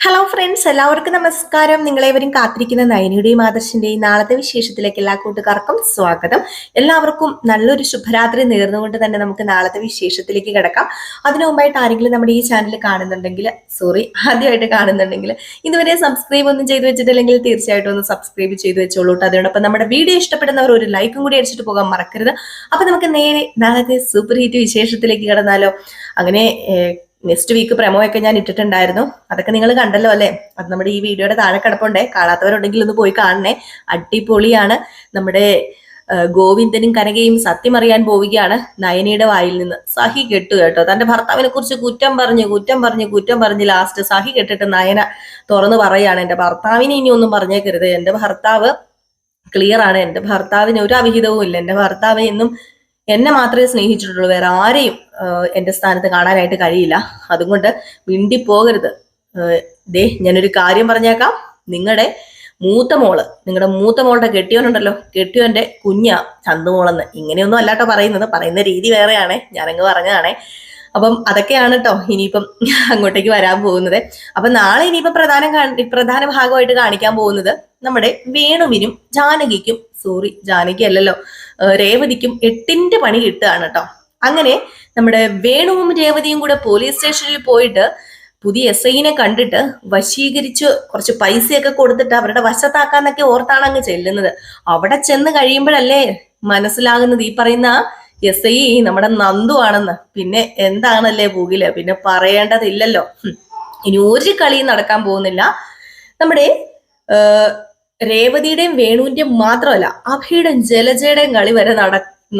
Hello friends, എല്ലാവർക്കും നമസ്കാരം. നിങ്ങളേവരും കാത്തിരിക്കുന്ന നയനിയുടെയും ആദർശിന്റെയും നാളത്തെ വിശേഷത്തിലേക്ക് എല്ലാ കൂട്ടുകാർക്കും സ്വാഗതം. എല്ലാവർക്കും നല്ലൊരു ശുഭരാത്രി നേർന്നുകൊണ്ട് തന്നെ നമുക്ക് നാളത്തെ വിശേഷത്തിലേക്ക് കിടക്കാം. അതിനു മുമ്പായിട്ട് ആരെങ്കിലും നമ്മുടെ ഈ ചാനൽ കാണുന്നുണ്ടെങ്കിൽ, ആദ്യമായിട്ട് കാണുന്നുണ്ടെങ്കിൽ, ഇതുവരെ സബ്സ്ക്രൈബ് ഒന്നും ചെയ്തു വെച്ചിട്ടില്ലെങ്കിൽ തീർച്ചയായിട്ടും ഒന്ന് സബ്സ്ക്രൈബ് ചെയ്ത് വെച്ചോളൂ. അതോടൊപ്പം നമ്മുടെ വീഡിയോ ഇഷ്ടപ്പെടുന്നവർ ഒരു ലൈക്കും കൂടി അടിച്ചിട്ട് പോകാൻ മറക്കരുത്. അപ്പൊ നമുക്ക് നേരെ നാളത്തെ സൂപ്പർ ഹിറ്റ് വിശേഷത്തിലേക്ക് കിടന്നാലോ. അങ്ങനെ നെക്സ്റ്റ് വീക്ക് പ്രമോ ഒക്കെ ഞാൻ ഇട്ടിട്ടുണ്ടായിരുന്നു. അതൊക്കെ നിങ്ങൾ കണ്ടല്ലോ അല്ലെ? അത് നമ്മുടെ ഈ വീഡിയോയുടെ താഴെ കിടപ്പുണ്ടേ. കാണാത്തവരുണ്ടെങ്കിൽ ഒന്ന് പോയി കാണണേ. അടിപൊളിയാണ്. നമ്മുടെ ഗോവിന്ദനും കനകയും സത്യം അറിയാൻ പോവുകയാണ് നയനയുടെ വായിൽ നിന്ന്. സഹി കെട്ടു കേട്ടോ. തന്റെ ഭർത്താവിനെ കുറിച്ച് കുറ്റം പറഞ്ഞ് ലാസ്റ്റ് സഹി കെട്ടിട്ട് നയന തുറന്നു പറയാണ്, എന്റെ ഭർത്താവിനെ ഇനി ഒന്നും പറഞ്ഞേക്കരുത്, എന്റെ ഭർത്താവ് ക്ലിയർ ആണ്, എന്റെ ഭർത്താവിന് ഒരു അവിഹിതവും ഇല്ല, എന്റെ ഭർത്താവ് എന്നും എന്നെ മാത്രമേ സ്നേഹിച്ചിട്ടുള്ളൂ, വേറെ ആരെയും എന്റെ സ്ഥാനത്ത് കാണാനായിട്ട് കഴിയില്ല, അതുകൊണ്ട് മിണ്ടിപ്പോകരുത്. ഞാനൊരു കാര്യം പറഞ്ഞേക്കാം, നിങ്ങളുടെ മൂത്ത മോളുടെ കെട്ടിയോനുണ്ടല്ലോ, കെട്ടിയോന്റെ കുഞ്ഞാ ചന്തുമോളെന്ന്. ഇങ്ങനെയൊന്നും അല്ലാട്ടോ പറയുന്ന രീതി വേറെയാണേ, ഞാനങ്ങ് പറഞ്ഞതാണേ. അപ്പം അതൊക്കെയാണ് കേട്ടോ ഇനിയിപ്പം അങ്ങോട്ടേക്ക് വരാൻ പോകുന്നത്. അപ്പൊ നാളെ ഇനിയിപ്പം പ്രധാന ഭാഗമായിട്ട് കാണിക്കാൻ പോകുന്നത് നമ്മുടെ വേണുവിനും ജാനകി അല്ലല്ലോ, രേവതിക്കും 8ന്റെ പണി കിട്ടുകയാണ് കേട്ടോ. അങ്ങനെ നമ്മുടെ വേണുവും രേവതിയും കൂടെ പോലീസ് സ്റ്റേഷനിൽ പോയിട്ട് പുതിയ SIനെ കണ്ടിട്ട് വശീകരിച്ച് കുറച്ച് പൈസയൊക്കെ കൊടുത്തിട്ട് അവരുടെ വശത്താക്കാന്നൊക്കെ ഓർത്താണ് അങ്ങ് ചെല്ലുന്നത്. അവിടെ ചെന്ന് കഴിയുമ്പോഴല്ലേ മനസ്സിലാകുന്നത് ഈ പറയുന്ന SI നമ്മുടെ നന്ദു ആണെന്ന്. പിന്നെ എന്താണല്ലേ പുകില്, പിന്നെ പറയേണ്ടതില്ലല്ലോ. ഇനി ഒരു കളിയും നടക്കാൻ പോകുന്നില്ല. നമ്മുടെ രേവതിയുടെയും വേണുവിന്റെയും മാത്രമല്ല, അഭിയുടെയും ജലജയുടെയും കളി വരെ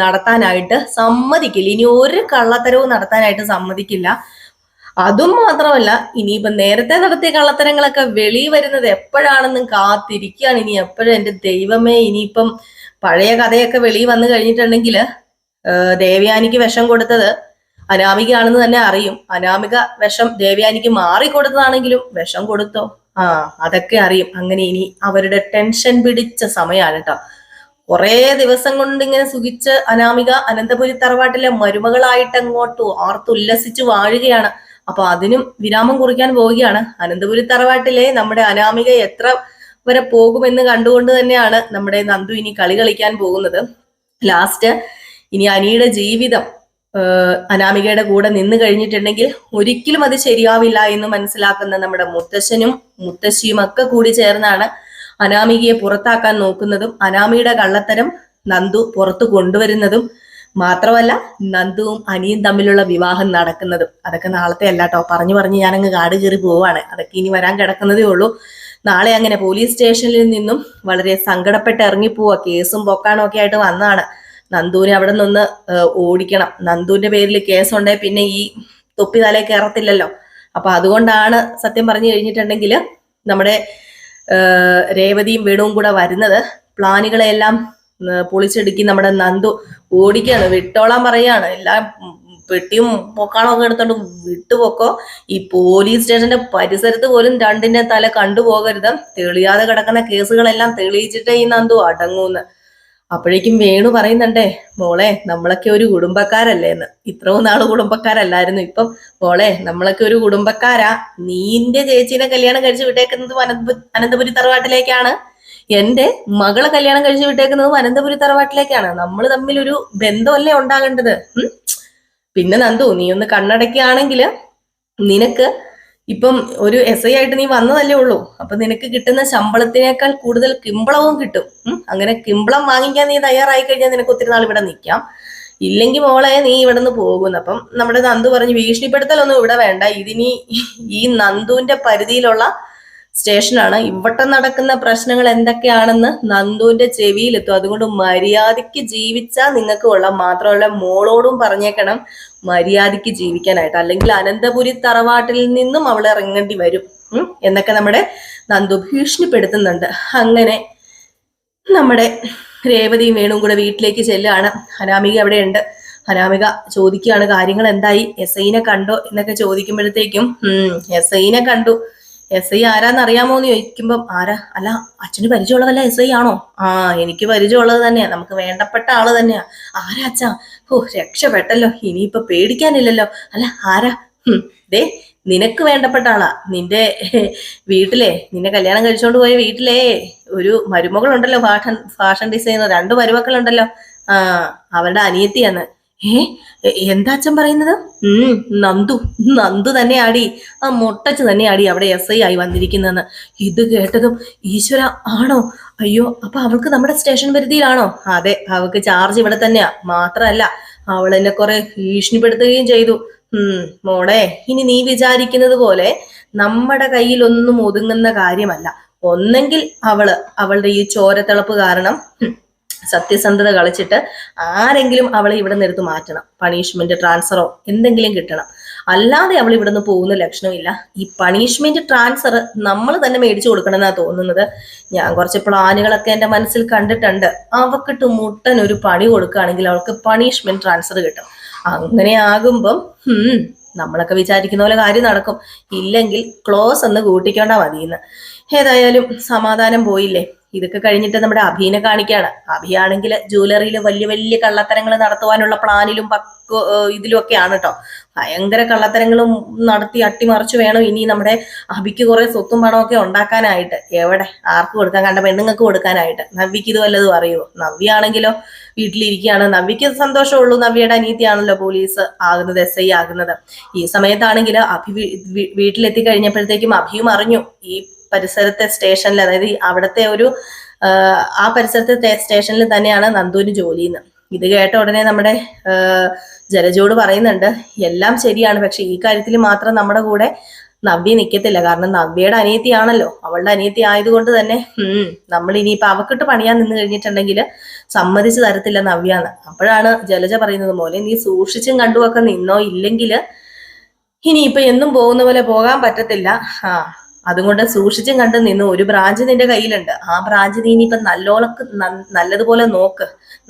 നടത്താനായിട്ട് സമ്മതിക്കില്ല. ഇനി ഒരു കള്ളത്തരവും നടത്താനായിട്ട് സമ്മതിക്കില്ല. അതും മാത്രമല്ല, ഇനിയിപ്പം നേരത്തെ നടത്തിയ കള്ളത്തരങ്ങളൊക്കെ വെളി വരുന്നത് എപ്പോഴാണെന്നും കാത്തിരിക്കുകയാണ്. ഇനി എപ്പോഴും എന്റെ ദൈവമേ, ഇനിയിപ്പം പഴയ കഥയൊക്കെ വെളി വന്നു കഴിഞ്ഞിട്ടുണ്ടെങ്കിൽ ദേവയാനിക്ക് വിഷം കൊടുത്തത് അനാമികയാണെന്ന് തന്നെ അറിയും. അനാമിക വിഷം ദേവയാനിക്ക് മാറിക്കൊടുത്തതാണെങ്കിലും വിഷം കൊടുത്തോ, അതൊക്കെ അറിയും. അങ്ങനെ ഇനി അവരുടെ ടെൻഷൻ പിടിച്ച സമയമാണ് കേട്ടോ. കുറെ ദിവസം കൊണ്ട് ഇങ്ങനെ സുഖിച്ച് അനാമിക അനന്തപുരി തറവാട്ടിലെ മരുമകളായിട്ട് അങ്ങോട്ട് ആർത്തുല്ലസിച്ച് വാഴുകയാണ്. അപ്പൊ അതിനും വിരാമം കുറിക്കാൻ പോവുകയാണ്. അനന്തപുരി തറവാട്ടിലെ നമ്മുടെ അനാമിക എത്ര വരെ പോകുമെന്ന് കണ്ടുകൊണ്ട് തന്നെയാണ് നമ്മുടെ നന്ദു ഇനി കളി കളിക്കാൻ പോകുന്നത്. ലാസ്റ്റ് ഇനി അനിയുടെ ജീവിതം അനാമികയുടെ കൂടെ നിന്ന് കഴിഞ്ഞിട്ടുണ്ടെങ്കിൽ ഒരിക്കലും അത് ശരിയാവില്ല എന്ന് മനസ്സിലാക്കുന്ന നമ്മുടെ മുത്തശ്ശനും മുത്തശ്ശിയും ഒക്കെ കൂടി ചേർന്നാണ് അനാമികയെ പുറത്താക്കാൻ നോക്കുന്നതും അനാമിയുടെ കള്ളത്തരം നന്ദു പുറത്തു കൊണ്ടുവരുന്നതും മാത്രമല്ല നന്ദുവും അനിയും തമ്മിലുള്ള വിവാഹം നടക്കുന്നതും. അതൊക്കെ നാളത്തെ അല്ലാട്ടോ, പറഞ്ഞു ഞാനങ്ങ് കാട് കയറി പോവാണ്. അതൊക്കെ ഇനി വരാൻ കിടക്കുന്നതേ ഉള്ളൂ. നാളെ അങ്ങനെ പോലീസ് സ്റ്റേഷനിൽ നിന്നും വളരെ സങ്കടപ്പെട്ട് ഇറങ്ങിപ്പോവാ. കേസും പൊക്കാണോ ഒക്കെ ആയിട്ട് വന്നാണ്. നന്ദുവിനെ അവിടെ നിന്ന് ഓടിക്കണം. നന്ദുവിന്റെ പേരിൽ കേസുണ്ടേ പിന്നെ ഈ തൊപ്പി തലേ കയറത്തില്ലല്ലോ. അപ്പൊ അതുകൊണ്ടാണ് സത്യം പറഞ്ഞു കഴിഞ്ഞിട്ടുണ്ടെങ്കിൽ നമ്മുടെ രേവതിയും വേണുവും കൂടെ വരുന്നത്. പ്ലാനുകളെല്ലാം പൊളിച്ചെടുക്കി നമ്മുടെ നന്ദു ഓടിക്കാണ്, വിട്ടോളാൻ പറയാണ്. എല്ലാം പെട്ടിയും പൊക്കാണോ ഒക്കെ എടുത്തോണ്ട് വിട്ടുപോക്കോ. ഈ പോലീസ് സ്റ്റേഷന്റെ പരിസരത്ത് പോലും രണ്ടിന്റെ തല കണ്ടുപോകരുത്. തെളിയാതെ കിടക്കുന്ന കേസുകളെല്ലാം തെളിയിച്ചിട്ടേ ഈ നന്ദു അടങ്ങൂന്ന്. അപ്പോഴേക്കും വേണു പറയുന്നുണ്ടേ, മോളെ നമ്മളൊക്കെ ഒരു കുടുംബക്കാരല്ലേ എന്ന്. ഇത്രയും നാള് കുടുംബക്കാരല്ലായിരുന്നു, ഇപ്പം മോളെ നമ്മളൊക്കെ ഒരു കുടുംബക്കാരാ. നീന്റെ ചേച്ചീനെ കല്യാണം കഴിച്ചു വിട്ടേക്കുന്നത് അനന്തപുരി തറവാട്ടിലേക്കാണ്, എന്റെ മകളെ കല്യാണം കഴിച്ചു വിട്ടേക്കുന്നതും അനന്തപുരി തറവാട്ടിലേക്കാണ്. നമ്മൾ തമ്മിൽ ഒരു ബന്ധമല്ലേ ഉണ്ടാകേണ്ടത്. പിന്നെ നന്ദു, നീ ഒന്ന് കണ്ണടക്കുകയാണെങ്കിൽ നിനക്ക് ഇപ്പം ഒരു SI ആയിട്ട് നീ വന്നതല്ലേ ഉള്ളൂ. അപ്പൊ നിനക്ക് കിട്ടുന്ന ശമ്പളത്തിനേക്കാൾ കൂടുതൽ കിമ്പളവും കിട്ടും. അങ്ങനെ കിമ്പളം വാങ്ങിക്കാൻ നീ തയ്യാറായി കഴിഞ്ഞാൽ നിനക്ക് ഒത്തിരി നാൾ ഇവിടെ നിൽക്കാം. ഇല്ലെങ്കിൽ മോളെ നീ ഇവിടെ നിന്ന് പോകുന്നു. അപ്പം നമ്മുടെ നന്ദു പറഞ്ഞു, ഭീഷണിപ്പെടുത്തലൊന്നും ഇവിടെ വേണ്ട, ഇതിനി ഈ നന്ദുവിന്റെ പരിധിയിലുള്ള സ്റ്റേഷനാണ്. ഇവിടെ നടക്കുന്ന പ്രശ്നങ്ങൾ എന്തൊക്കെയാണെന്ന് നന്ദുവിന്റെ ചെവിയിലെത്തും. അതുകൊണ്ട് മര്യാദയ്ക്ക് ജീവിച്ചാൽ നിങ്ങൾക്ക് കൊള്ളാം. മാത്രമല്ല മോളോടും പറഞ്ഞേക്കണം മര്യാദയ്ക്ക് ജീവിക്കാനായിട്ട്, അല്ലെങ്കിൽ അനന്തപുരി തറവാട്ടിൽ നിന്നും അവൾ ഇറങ്ങേണ്ടി വരും എന്നൊക്കെ നമ്മുടെ നന്ദു ഭീഷണിപ്പെടുത്തുന്നുണ്ട്. അങ്ങനെ നമ്മുടെ രേവതിയും വേണുവും കൂടെ വീട്ടിലേക്ക് ചെല്ലുകയാണ്. അനാമിക അവിടെ ഉണ്ട്. അനാമിക ചോദിക്കുകയാണ്, കാര്യങ്ങൾ എന്തായി, SIനെ കണ്ടോ എന്നൊക്കെ ചോദിക്കുമ്പോഴത്തേക്കും SIനെ കണ്ടു. SI ആരാന്നറിയാമോന്ന് ചോദിക്കുമ്പം ആരാ, അല്ല അച്ഛന് പരിചയമുള്ളതല്ല SI ആണോ? എനിക്ക് പരിചയമുള്ളത് തന്നെയാ, നമുക്ക് വേണ്ടപ്പെട്ട ആള് തന്നെയാ. ആരാ അച്ഛാ? രക്ഷപ്പെട്ടല്ലോ, ഇനിയിപ്പൊ പേടിക്കാനില്ലല്ലോ. അല്ല ആരാ? നിനക്ക് വേണ്ടപ്പെട്ട ആളാ. നിന്റെ വീട്ടിലെ നിന്നെ കല്യാണം കഴിച്ചോണ്ട് പോയ വീട്ടിലെ ഒരു മരുമകളുണ്ടല്ലോ, ഫാഷൻ ഡിസൈനർ, 2 മരുമക്കളുണ്ടല്ലോ. ആ, അവരുടെ അനിയത്തിയാണ്. ഏ എന്താ അച്ഛൻ പറയുന്നത്? ഉം നന്ദു നന്ദു തന്നെ ആടി, ആ മൊട്ടച്ച് തന്നെ ആടി അവിടെ SI ആയി വന്നിരിക്കുന്നതെന്ന്. ഇത് കേട്ടതും ഈശ്വര, ആണോ? അയ്യോ, അപ്പൊ അവൾക്ക് നമ്മുടെ സ്റ്റേഷൻ പരിധിയിലാണോ? അതെ, അവൾക്ക് ചാർജ് ഇവിടെ തന്നെയാ. മാത്രല്ല അവൾ എന്നെ കുറെ ഭീഷണിപ്പെടുത്തുകയും ചെയ്തു. മോളെ, ഇനി നീ വിചാരിക്കുന്നത് പോലെ നമ്മുടെ കയ്യിലൊന്നും ഒതുങ്ങുന്ന കാര്യമല്ല. ഒന്നെങ്കിൽ അവളുടെ ഈ ചോരത്തിളപ്പ് കാരണം സത്യസന്ധത കളിച്ചിട്ട് ആരെങ്കിലും അവളെ ഇവിടെ നിർത്തി മാറ്റണം. പണിഷ്മെന്റ്, ട്രാൻസ്ഫറോ എന്തെങ്കിലും കിട്ടണം. അല്ലാതെ അവൾ ഇവിടെ നിന്ന് പോകുന്ന ലക്ഷണമില്ല. ഈ പണിഷ്മെന്റ് ട്രാൻസ്ഫർ നമ്മൾ തന്നെ മേടിച്ചു കൊടുക്കണമെന്നാ തോന്നുന്നത്. ഞാൻ കുറച്ച് പ്ലാനുകളൊക്കെ എന്റെ മനസ്സിൽ കണ്ടിട്ടുണ്ട്. അവക്കിട്ട് മുട്ടൻ ഒരു പണി കൊടുക്കുകയാണെങ്കിൽ അവൾക്ക് പണിഷ്മെന്റ് ട്രാൻസ്ഫർ കിട്ടും. അങ്ങനെ ആകുമ്പം നമ്മളൊക്കെ വിചാരിക്കുന്ന പോലെ കാര്യം നടക്കും. ഇല്ലെങ്കിൽ ക്ലോസ് എന്ന് കൂട്ടിക്കൊണ്ടാ മതിയെന്ന്. ഏതായാലും സമാധാനം പോയില്ലേ. ഇതൊക്കെ കഴിഞ്ഞിട്ട് നമ്മുടെ അഭിനെ കാണിക്കാണ്. അഭിയാണെങ്കിൽ ജ്വല്ലറിയിൽ വലിയ വലിയ കള്ളത്തരങ്ങൾ നടത്തുവാനുള്ള പ്ലാനിലും ഇതിലും ഒക്കെയാണ് കേട്ടോ. ഭയങ്കര കള്ളത്തരങ്ങളും നടത്തി അട്ടിമറിച്ചു വേണം ഇനി നമ്മുടെ അഭിക്ക് കുറെ സ്വത്തും പണമൊക്കെ ഉണ്ടാക്കാനായിട്ട്. എവിടെ ആർക്ക് കൊടുക്കാൻ? കണ്ട പെണ്ണുങ്ങൾക്ക് കൊടുക്കാനായിട്ട്. നവ്യക്ക് ഇത് വല്ലതും അറിയോ? നവ്യാണെങ്കിലോ വീട്ടിലിരിക്കുകയാണ്. നവ്യക്ക് സന്തോഷമുള്ളൂ. നവ്യയുടെ അനിയത്തിയാണല്ലോ പോലീസ് ആകുന്നത്, SI ആകുന്നത്. ഈ സമയത്താണെങ്കിൽ അഭി വീട്ടിലെത്തി കഴിഞ്ഞപ്പോഴത്തേക്കും അഭിയും അറിഞ്ഞു ഈ പരിസരത്തെ സ്റ്റേഷനിൽ, അതായത് അവിടുത്തെ ഒരു ആ പരിസരത്തെ സ്റ്റേഷനിൽ തന്നെയാണ് നന്ദുവിന് ജോലിന്ന്. ഇത് കേട്ട ഉടനെ നമ്മുടെ ജലജോട് പറയുന്നുണ്ട്, എല്ലാം ശരിയാണ്, പക്ഷെ ഈ കാര്യത്തിൽ മാത്രം നമ്മുടെ കൂടെ നവ്യ നിൽക്കത്തില്ല. കാരണം നവ്യയുടെ അനിയത്തിയാണല്ലോ. അവളുടെ അനിയത്തി ആയതുകൊണ്ട് തന്നെ നമ്മൾ ഇനിയിപ്പൊ അവക്കിട്ട് പണിയാൻ നിന്ന് കഴിഞ്ഞിട്ടുണ്ടെങ്കിൽ സമ്മതിച്ചു തരത്തില്ല നവ്യാന്ന്. അപ്പോഴാണ് ജലജ പറയുന്നത്, മോനെ നീ സൂക്ഷിച്ചും കണ്ടുമൊക്കെ നിന്നോ, ഇല്ലെങ്കിൽ ഇനിയിപ്പൊ എന്നും പോകുന്ന പോലെ പോകാൻ പറ്റത്തില്ല. അതുകൊണ്ട് സൂക്ഷിച്ചും കണ്ട് നിന്ന്. ഒരു ബ്രാഞ്ച് നിന്റെ കയ്യിലുണ്ട്. ആ ബ്രാഞ്ച് നീ ഇനിയിപ്പൊ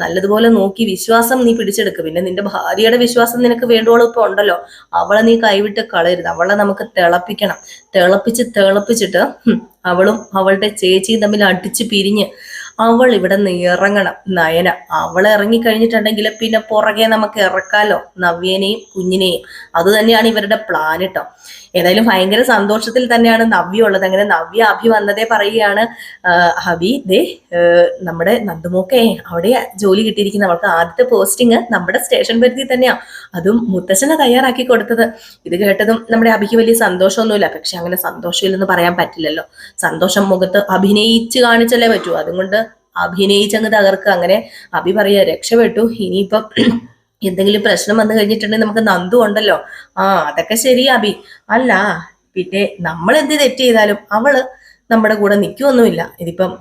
നല്ലതുപോലെ നോക്കി വിശ്വാസം നീ പിടിച്ചെടുക്ക്. പിന്നെ നിന്റെ ഭാര്യയുടെ വിശ്വാസം നിനക്ക് വേണ്ടോളം ഇപ്പൊ ഉണ്ടല്ലോ, അവളെ നീ കൈവിട്ട് കളയരുത്. അവളെ നമുക്ക് തിളപ്പിച്ചിട്ട് അവളും അവളുടെ ചേച്ചിയും തമ്മിൽ അടിച്ചു പിരിഞ്ഞ് അവൾ ഇവിടെ നിന്ന് ഇറങ്ങണം. നയന അവളെ ഇറങ്ങിക്കഴിഞ്ഞിട്ടുണ്ടെങ്കിൽ പിന്നെ പുറകെ നമുക്ക് ഇറക്കാലോ നവ്യനെയും കുഞ്ഞിനെയും. അത് തന്നെയാണ് ഇവരുടെ പ്ലാൻ കേട്ടോ. ഏതായാലും ഭയങ്കര സന്തോഷത്തിൽ തന്നെയാണ് നവ്യ ഉള്ളത്. അങ്ങനെ നവ്യ അഭി വന്നതേ പറയുകയാണ്, അഭി ദേ നമ്മുടെ നന്ദുമോക്കെ അവിടെ ജോലി കിട്ടിയിരിക്കുന്ന, അവൾക്ക് ആദ്യത്തെ പോസ്റ്റിങ് നമ്മുടെ സ്റ്റേഷൻ പരിധി തന്നെയാ, അതും മുത്തശ്ശനെ തയ്യാറാക്കി കൊടുത്തത്. ഇത് കേട്ടതും നമ്മുടെ അഭിക്ക് വലിയ സന്തോഷമൊന്നുമില്ല. പക്ഷെ അങ്ങനെ സന്തോഷമില്ലെന്ന് പറയാൻ പറ്റില്ലല്ലോ. സന്തോഷം മുഖത്ത് അഭിനയിച്ച് കാണിച്ചല്ലേ പറ്റൂ. അതുകൊണ്ട് അഭിനയിച്ചങ്ങ് തകർക്കുക. അങ്ങനെ അഭി പറയാ, രക്ഷപ്പെട്ടു. ഇനിയിപ്പം എന്തെങ്കിലും പ്രശ്നം വന്നു കഴിഞ്ഞിട്ടുണ്ടെങ്കിൽ നമുക്ക് നന്ദു ഉണ്ടല്ലോ. അതൊക്കെ ശരിയാ അഭി. അല്ല പിന്നെ നമ്മൾ എന്ത് തെറ്റ് ചെയ്താലും അവള് നമ്മുടെ കൂടെ നിൽക്കുമൊന്നുമില്ല. ഇതിപ്പം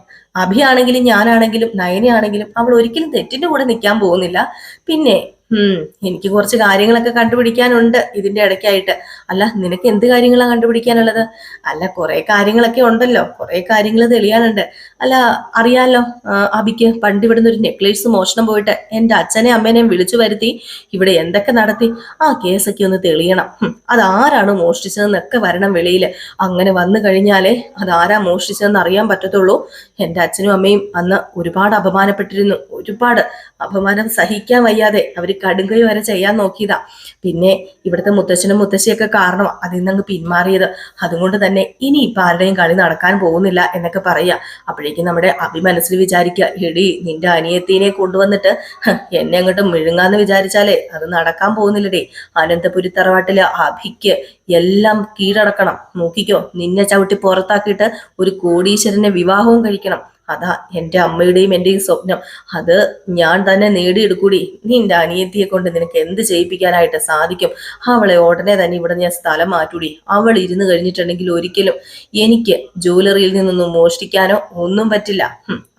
അഭിയാണെങ്കിലും ഞാനാണെങ്കിലും നയനയാണെങ്കിലും അവൾ ഒരിക്കലും തെറ്റിന്റെ കൂടെ നിൽക്കാൻ പോകുന്നില്ല. പിന്നെ എനിക്ക് കുറച്ച് കാര്യങ്ങളൊക്കെ കണ്ടുപിടിക്കാനുണ്ട് ഇതിന്റെ ഇടയ്ക്കായിട്ട്. അല്ല നിനക്ക് എന്ത് കാര്യങ്ങളാണ് കണ്ടുപിടിക്കാനുള്ളത്? അല്ല കുറെ കാര്യങ്ങളൊക്കെ ഉണ്ടല്ലോ, കുറെ കാര്യങ്ങൾ തെളിയാനുണ്ട്. അല്ല അറിയാലോ, അബിക്ക് പണ്ട് ഇവിടുന്ന് ഒരു നെക്ലേസ് മോഷണം പോയിട്ട് എന്റെ അച്ഛനെയും അമ്മേനെയും വിളിച്ചു വരുത്തി ഇവിടെ എന്തൊക്കെ നടത്തി. ആ കേസൊക്കെ ഒന്ന് തെളിയണം. അതാരാണ് മോഷ്ടിച്ചതെന്നൊക്കെ വരണം വെളിയില്. അങ്ങനെ വന്നു കഴിഞ്ഞാലേ അതാരാ മോഷ്ടിച്ചതെന്ന് അറിയാൻ പറ്റത്തുള്ളൂ. എന്റെ അച്ഛനും അമ്മയും അന്ന് ഒരുപാട് അപമാനപ്പെട്ടിരുന്നു. ഒരുപാട് അപമാനം സഹിക്കാൻ വയ്യാതെ അവര് കടുങ്കൈ വരെ ചെയ്യാൻ നോക്കിയതാ. പിന്നെ ഇവിടുത്തെ മുത്തച്ഛനും മുത്തശ്ശിയൊക്കെ കാരണം അതിൽ നിന്ന് പിന്മാറിയത്. അതുകൊണ്ട് തന്നെ ഇനി ഇപ്പൊ ആരുടെയും കളി നടക്കാൻ പോകുന്നില്ല എന്നൊക്കെ പറയാ. അപ്പോഴേക്കും നമ്മുടെ അഭി മനസ്സിൽ വിചാരിക്കുക, എടി നിന്റെ അനിയത്തിനെ കൊണ്ടുവന്നിട്ട് എന്നെ അങ്ങോട്ട് മിഴുങ്ങാന്ന് വിചാരിച്ചാലേ അത് നടക്കാൻ പോകുന്നില്ലടേ. അനന്തപുരി തറവാട്ടിലെ അഭിക്ക് എല്ലാം കീഴടക്കണം. നോക്കിക്കോ, നിന്നെ ചവിട്ടി പുറത്താക്കിയിട്ട് ഒരു കോടീശ്വരനെ വിവാഹവും കഴിക്കണം. അതാ എൻ്റെ അമ്മയുടെയും എൻ്റെയും സ്വപ്നം. അത് ഞാൻ തന്നെ നേടിയെടുക്കൂടി. നിന്റെ അനിയത്തിയെ കൊണ്ട് നിനക്ക് എന്ത് ചെയ്യിപ്പിക്കാനായിട്ട് സാധിക്കും? അവളെ ഉടനെ തന്നെ ഇവിടെ ഞാൻ സ്ഥലം മാറ്റൂടി. അവൾ ഇരുന്ന് കഴിഞ്ഞിട്ടുണ്ടെങ്കിൽ ഒരിക്കലും എനിക്ക് ജ്വല്ലറിയിൽ നിന്നൊന്നും മോഷ്ടിക്കാനോ ഒന്നും പറ്റില്ല.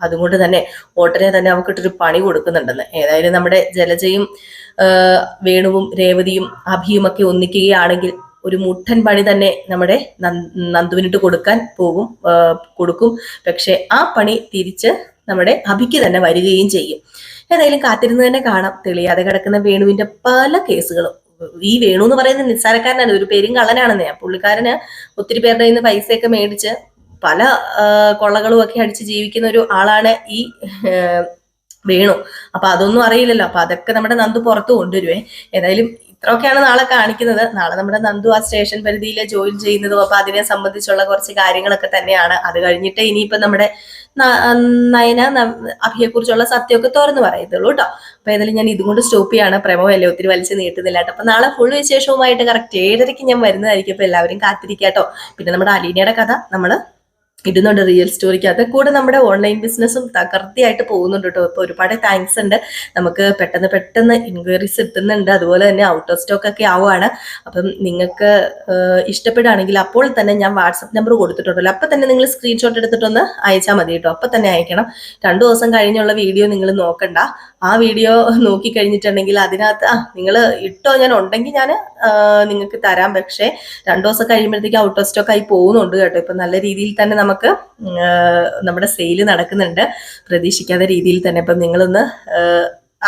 അതുകൊണ്ട് തന്നെ ഉടനെ തന്നെ അവൾക്കിട്ടൊരു പണി കൊടുക്കുന്നുണ്ടെന്ന്. ഏതായാലും നമ്മുടെ ജലജയും വേണുവും രേവതിയും അഭിയും ഒക്കെ ഒന്നിക്കുകയാണെങ്കിൽ ഒരു മുട്ടൻ പണി തന്നെ നമ്മുടെ നന്ദുവിനിട്ട് കൊടുക്കും. പക്ഷെ ആ പണി തിരിച്ച് നമ്മുടെ അഭിക്ക് തന്നെ വരികയും ചെയ്യും. ഏതായാലും കാത്തിരുന്ന് തന്നെ കാണാം. തെളിയാതെ കിടക്കുന്ന വേണുവിന്റെ പല കേസുകളും. ഈ വേണു എന്ന് പറയുന്നത് നിസ്സാരക്കാരനാണ്, ഒരു പേരും കള്ളനാണെന്നേ. പുള്ളിക്കാരന് ഒത്തിരി പേരുടെ കയ്യിൽ നിന്ന് പൈസയൊക്കെ മേടിച്ച് പല കൊള്ളകളും ഒക്കെ അടിച്ച് ജീവിക്കുന്ന ഒരു ആളാണ് ഈ വേണു. അപ്പൊ അതൊന്നും അറിയില്ലല്ലോ. അപ്പൊ അതൊക്കെ നമ്മുടെ നന്ദു പുറത്ത് കൊണ്ടുവരുവേ. ഏതായാലും ഇത്രയൊക്കെയാണ് നാളെ കാണിക്കുന്നത്. നാളെ നമ്മുടെ നന്ദു ആ സ്റ്റേഷൻ പരിധിയിൽ ജോയിൻ ചെയ്യുന്നതും അപ്പൊ അതിനെ സംബന്ധിച്ചുള്ള കുറച്ച് കാര്യങ്ങളൊക്കെ തന്നെയാണ്. അത് കഴിഞ്ഞിട്ട് ഇനിയിപ്പോ നമ്മുടെ നയന അഭിയെ കുറിച്ചുള്ള സത്യമൊക്കെ തുറന്നു പറയത്തുള്ളൂ കേട്ടോ. അപ്പൊ ഏതായാലും ഞാൻ ഇതും കൊണ്ട് സ്റ്റോപ്പ് ചെയ്യാണ്. പ്രമോയല്ലേ, ഒത്തിരി വലിച്ചു നീട്ടുന്നില്ല കേട്ടോ. അപ്പൊ നാളെ ഫുൾ വിശേഷവുമായിട്ട് കറക്റ്റ് 7:30 ഞാൻ വരുന്നതായിരിക്കും. അപ്പൊ എല്ലാവരും കാത്തിരിക്കാട്ടോ. പിന്നെ നമ്മുടെ അലീനയുടെ കഥ നമ്മള് ഇടുന്നുണ്ട് റിയൽ സ്റ്റോറിക്കകത്ത്. കൂടെ നമ്മുടെ ഓൺലൈൻ ബിസിനസ്സും തകർത്തിയായിട്ട് പോകുന്നുണ്ട് കേട്ടോ. ഇപ്പൊ ഒരുപാട് താങ്ക്സ് ഉണ്ട്. നമുക്ക് പെട്ടെന്ന് ഇൻക്വയറീസ് എത്തുന്നുണ്ട്. അതുപോലെ തന്നെ ഔട്ട് ഓഫ് സ്റ്റോക്ക് ഒക്കെ ആവുകയാണ്. അപ്പം നിങ്ങൾക്ക് ഇഷ്ടപ്പെടുകയാണെങ്കിൽ അപ്പോൾ തന്നെ ഞാൻ വാട്സപ്പ് നമ്പർ കൊടുത്തിട്ടുണ്ടല്ലോ, അപ്പൊ തന്നെ നിങ്ങൾ സ്ക്രീൻഷോട്ട് എടുത്തിട്ടൊന്ന് അയച്ചാൽ മതി കേട്ടോ. അപ്പൊ തന്നെ അയക്കണം. 2 ദിവസം കഴിഞ്ഞുള്ള വീഡിയോ നിങ്ങൾ നോക്കണ്ട. ആ വീഡിയോ നോക്കി കഴിഞ്ഞിട്ടുണ്ടെങ്കിൽ അതിനകത്ത് നിങ്ങൾ ഇട്ടോ, ഞാൻ ഉണ്ടെങ്കിൽ ഞാൻ നിങ്ങൾക്ക് തരാം. പക്ഷേ 2 ദിവസം കഴിയുമ്പോഴത്തേക്ക് ഔട്ട് ഓഫ് സ്റ്റോക്ക് ആയി പോകുന്നുണ്ട് കേട്ടോ. ഇപ്പൊ നല്ല രീതിയിൽ തന്നെ നമുക്ക് നമ്മുടെ സെയിൽ നടക്കുന്നുണ്ട്, പ്രതീക്ഷിക്കാത്ത രീതിയിൽ തന്നെ. അപ്പം നിങ്ങളൊന്ന്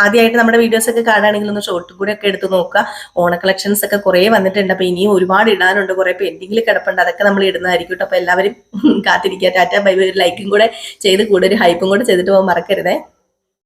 ആദ്യമായിട്ട് നമ്മുടെ വീഡിയോസ് ഒക്കെ കാണുകയാണെങ്കിൽ ഒന്ന് ഷോർട്ട് കൂടെ ഒക്കെ എടുത്ത് നോക്കുക. ഓണ കളക്ഷൻസ് ഒക്കെ കുറേ വന്നിട്ടുണ്ട്. അപ്പൊ ഇനിയും ഒരുപാട് ഇടാനുണ്ട്, കുറെ പെൻഡിങ്ങിൽ കിടപ്പുണ്ട്. അതൊക്കെ നമ്മൾ ഇടുന്നതായിരിക്കും കേട്ടോ. അപ്പൊ എല്ലാവരും കാത്തിരിക്കുക. Tata bye bye. ലൈക്കും കൂടെ ചെയ്ത് കൂടെ ഒരു ഹൈപ്പും കൂടെ ചെയ്തിട്ട് പോകാൻ മറക്കരുതേ.